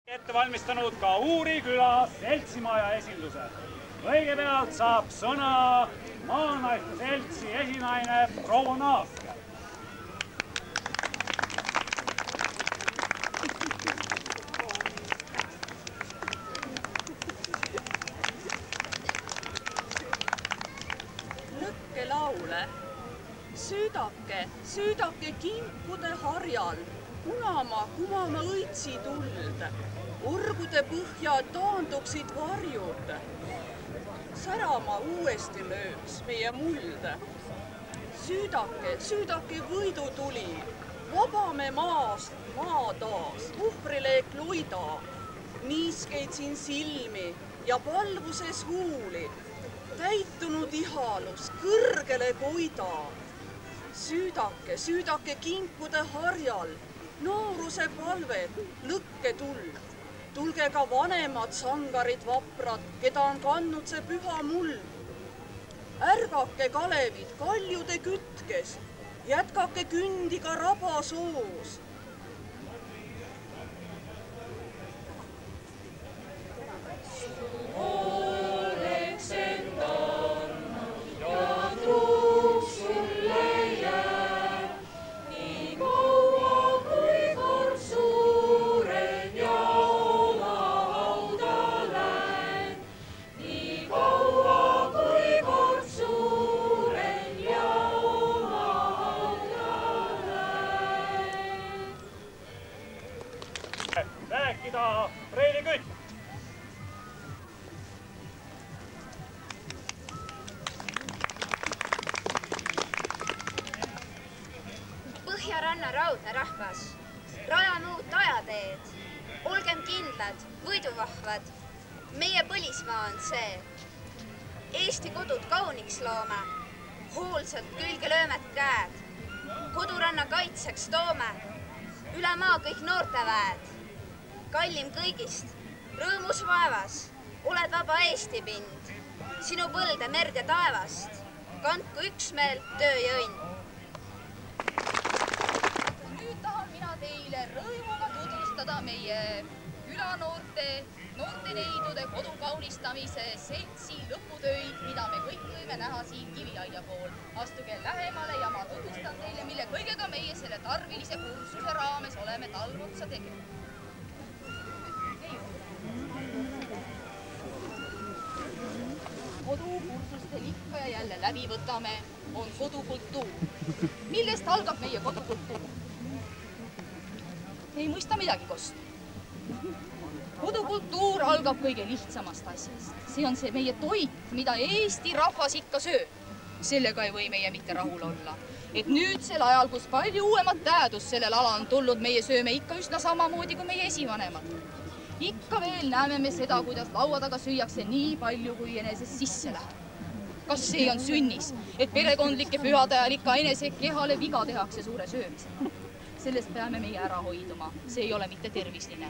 Ette valmistanud ka Uuri küla seltsimaja esinduse. Kõigepealt saab sõna maanaiste seltsi esinaine proua Naaske. Lõkke laule. Süüdake kinkude harjal. Kunama kumama õitsi tuld, urgude põhja taanduksid varjud. Särama uuesti lööks meie muld. Süüdake võidutuli, vabame maast maa taas, uhrileek loida, niiskeid siin silmi ja palvuses huuli, täitunud ihalus kõrgele koida. Süüdake kinkude harjal, nooruse palved, lõkke tuld. Tulge ka vanemad sangarid vaprad, keda on kandnud see püha muld. Ärgake Kalevid kaljude kütkes, jätkake kündi ka rabasoos. Rääkida Reili Kütt. Põhjaranna raudne rahvas, rajame uut ajateed. Olgem kindlad, võiduvahvad. Meie põlismaa on see. Eesti kodud kauniks loome, hoolsalt külge löömed käed. Koduranna kaitseks toome, üle maa kõik noorteväed. Kallim kõigist, rõõmus vaevas, oled vaba Eesti pind. Sinu põlde merd ja taevast, kandku üksmeel, töö ja õnn. Nüüd tahan mina teile rõõmuga tutvustada meie külanoorte, noorteneidude kodu kaunistamise seltsi lõputöid, mida me kõik võime näha siin Kiviaia pool. Astuge lähemale ja ma tutvustan teile, mille kõigega meie selle tarvilise kursuse raames oleme talvotsa tegema. Kodukursustel ikka ja jälle läbi võtame, on kodukultuur. Millest algab meie kodukultuur? Ei mõista midagi kost. Kodukultuur algab kõige lihtsamast asjast. See on see meie toit, mida Eesti rahvas ikka sööb. Sellega ei või meie mitte rahul olla. Et nüüdsel ajal, kus palju uuemat tähendust sellel alal on tulnud, meie sööme ikka üsna samamoodi kui meie esivanemad. Ikka veel näeme me seda, kuidas laua taga süüakse nii palju, kui enesest sisse läheb. Kas see on sünnis, et perekondlike pühade ajal ikka enese kehale viga tehakse suure söömise? Sellest peame meie ära hoiduma. See ei ole mitte tervisline.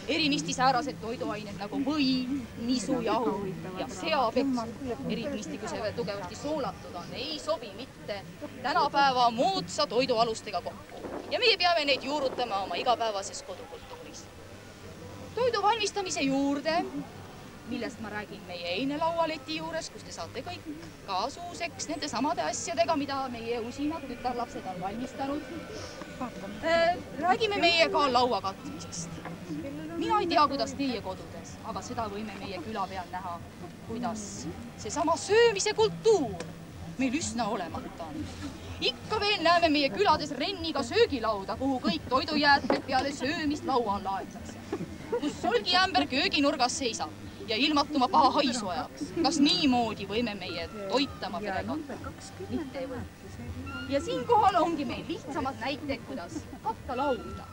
Erinisti säärased toiduained nagu võin, nisujahu ja seapeks, erinisti, kui see veel tugevasti soolatud on, ei sobi mitte tänapäeva moodsa toidualustega kokku. Ja meie peame neid juurutama oma igapäevases kodukultuuris. Toidu valmistamise juurde, millest ma räägin meie eine laualeti juures, kus te saate kõik kaasuuseks nende samade asjadega, mida meie usinad tütarlapsed on valmistanud. Räägime meie ka laua katmisest. Mina ei tea, kuidas teie kodudes, aga seda võime meie küla peal näha, kuidas seesama söömise kultuur meil üsna olemata on. Ikka veel näeme meie külades renniga söögilauda, kuhu kõik toidujäätmed peale söömist laua alla aetakse. Kus solgiämber kööginurgas seisab ja ilmatuma paha haisu ajaks. Kas niimoodi võime meie toitama perekonda? Mitte ei või. Ja siinkohal ongi meil lihtsamad näited, kuidas katta lauda.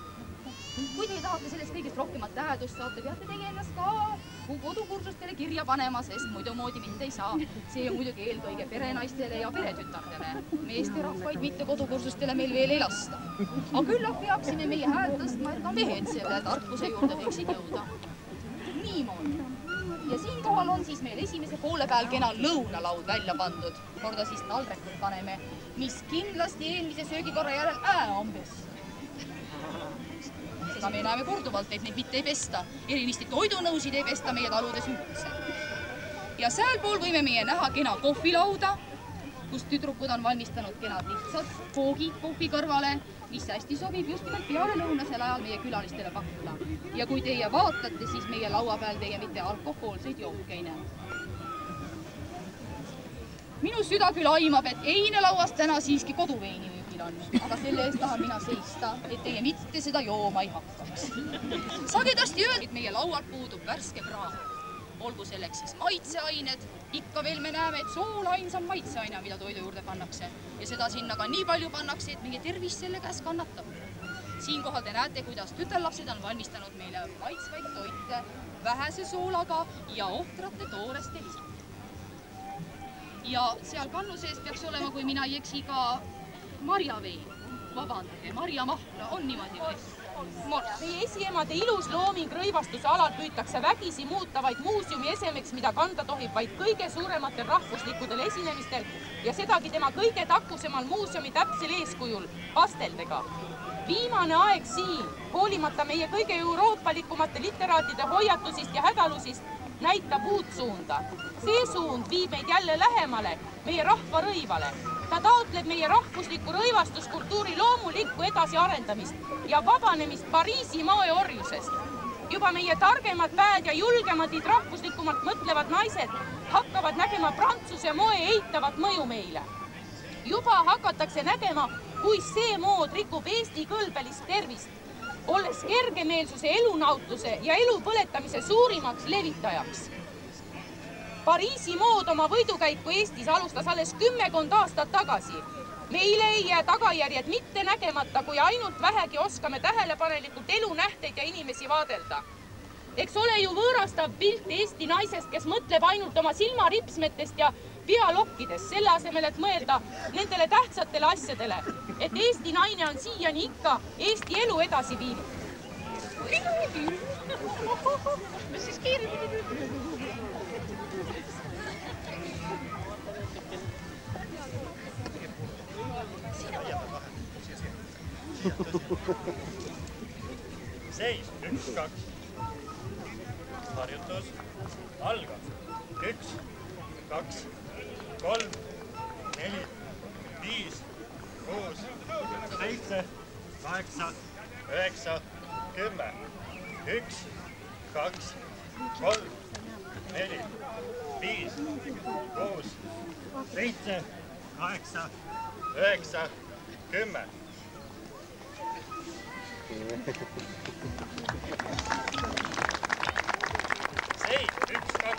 Kui te tahate sellest kõigest rohkemat tähendust saata, peate teie ennast ka kodukursustele kirja panema, sest muidu moodi mitte ei saa. See on muidugi eelkõige perenaistele ja peretütardele. Meeste rahvaid mitte kodukursustele meil veel ei lasta. Aga küllap peaksime meie häält tõstma, et ka mehed selle tarkuse juurde võiksid jõuda. Niimoodi. Ja siinkohal on siis meil esimese poole peal kena lõunalaud välja pandud. Korda siis taldrekut paneme, mis kindlasti eelmise söögikorra järel ambes. Seda me näeme korduvalt, et neid mitte ei pesta. Eriliste toidunõusid ei pesta meie taludes üldse. Ja sealpool võime meie näha kena kohvilauda, kus tüdrukud on valmistanud kenad lihtsad koogid kohvi kõrvale, mis hästi sobib just nimelt pealelõunasel ajal meie külalistele pakkuda. Ja kui teie vaatate, siis meie laua peal teie mitte alkohoolseid jooke ei näe. Minu süda küll aimab, et einelauas täna siiski koduveini müügil on, aga selle eest tahan mina seista, et teie mitte seda jooma ei hakkaks. Sagedasti öeldi, et meie laual puudub värske kraam. Olgu selleks siis maitseained, ikka veel me näeme, et sool ainsam maitseaine, mida toidu juurde pannakse. Ja seda sinna ka nii palju pannakse, et meie tervis selle käes kannatab. Siinkohal te näete, kuidas tütarlapsed on valmistanud meile maitsvaid toite vähese soolaga ja ohtrate tooreste lisad. Ja seal kannu sees peaks olema, kui mina ei eksi, ka marjavee. Vabandage, marjamahla on niimoodi või? Meie esiemade ilus looming rõivastuse alal püütakse vägisi muuta vaid muuseumi esemeks, mida kanda tohib vaid kõige suurematel rahvuslikudel esinemistel ja sedagi tema kõige takkusemal muuseumi täpsel eeskujul, pasteldega. Viimane aeg siin, hoolimata meie kõige euroopalikumate literaatide hoiatusist ja hädalusist, näitab uut suunda. See suund viib meid jälle lähemale meie rahva rõivale. Ta taotleb meie rahvusliku rõivastuskultuuri loomulikku edasiarendamist ja vabanemist Pariisi moeorjusest. Juba meie targemad päed ja julgemadid rahvuslikumalt mõtlevad naised hakkavad nägema Prantsuse moe eitavat mõju meile. Juba hakatakse nägema, kui see mood rikub Eesti kõlbelist tervist, olles kergemeelsuse elunautluse ja elu põletamise suurimaks levitajaks. Pariisi mood oma võidukäiku Eestis alustas alles 10 aastat tagasi. Meile ei jää tagajärjed mitte nägemata, kui ainult vähegi oskame tähelepanelikult elunähteid ja inimesi vaadelda. Eks ole ju võõrastav pilt Eesti naisest, kes mõtleb ainult oma silmaripsmetest ja pealokkidest, selle asemel, et mõelda nendele tähtsatele asjadele, et Eesti naine on siiani ikka Eesti elu edasi viinud. Seis, 1, 2. Harjutus algab. 1, 2, 3, 4, 5, 6, 7, 8, 9, 10. 1, 2, 3, 4, 5, 6, 7, 8, 9, 10. Seis, 1, 2.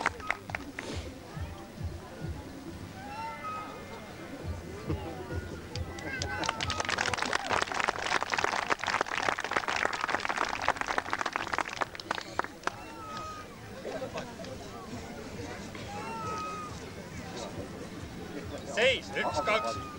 Seis, 1, 2.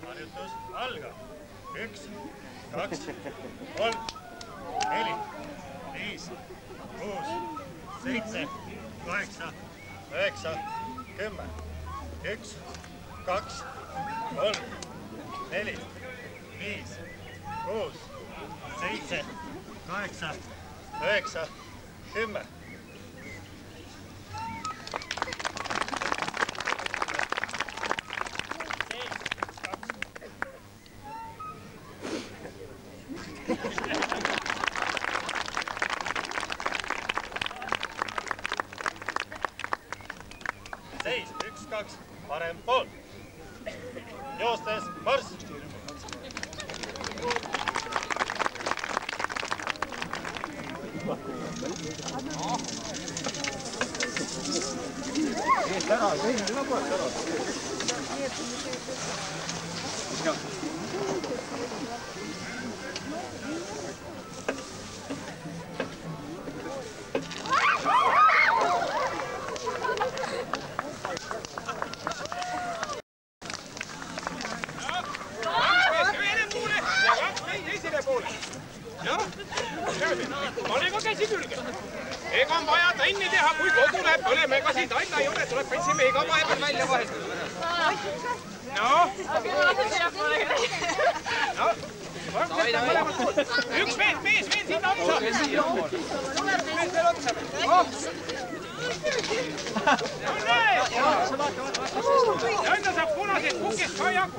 Harjutus algab. 1, 2, 3, 4, 5, 6, 7, 8, 9, 10. 1, 2, 3, 4, 5, 6, 7, 8, 9, 10. Seis, 1, 2, parem pool. Joostes marss. pane ka käsi külge. Ega on vaja trenni teha, kui kodu läheb põlema, ega siin taina ei ole, tuleb pensimehi ka vahepeal välja vahetada. Üks mees veel sinna otsa. Mees veel otsa. Enne saab punased kukest ka jagu.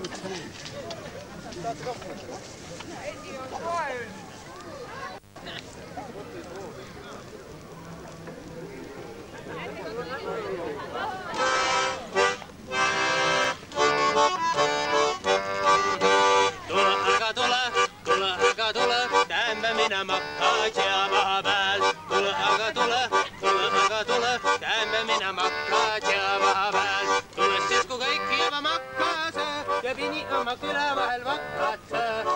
Minema kaatsia maha pääl. Tule aga tule minema kaatsia maha pääl. Tule siis kui kõik juba makkas ja pini oma küla vahel vakkas.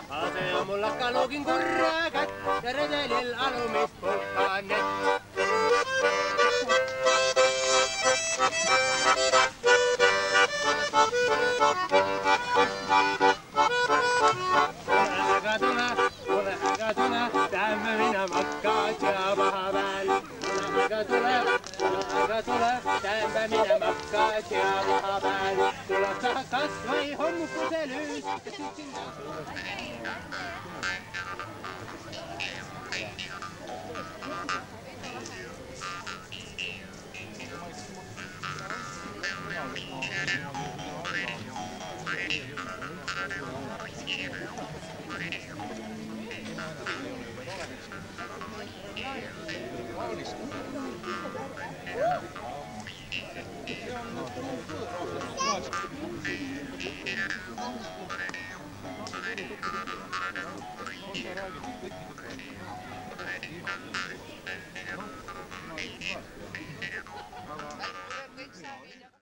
Ase on mul hakkaluugin kurra kätt ja redelil alumist pulkanett. Tähme minema kaatsia maha pääl. Tuleb sa kas või hommukuse lüüs.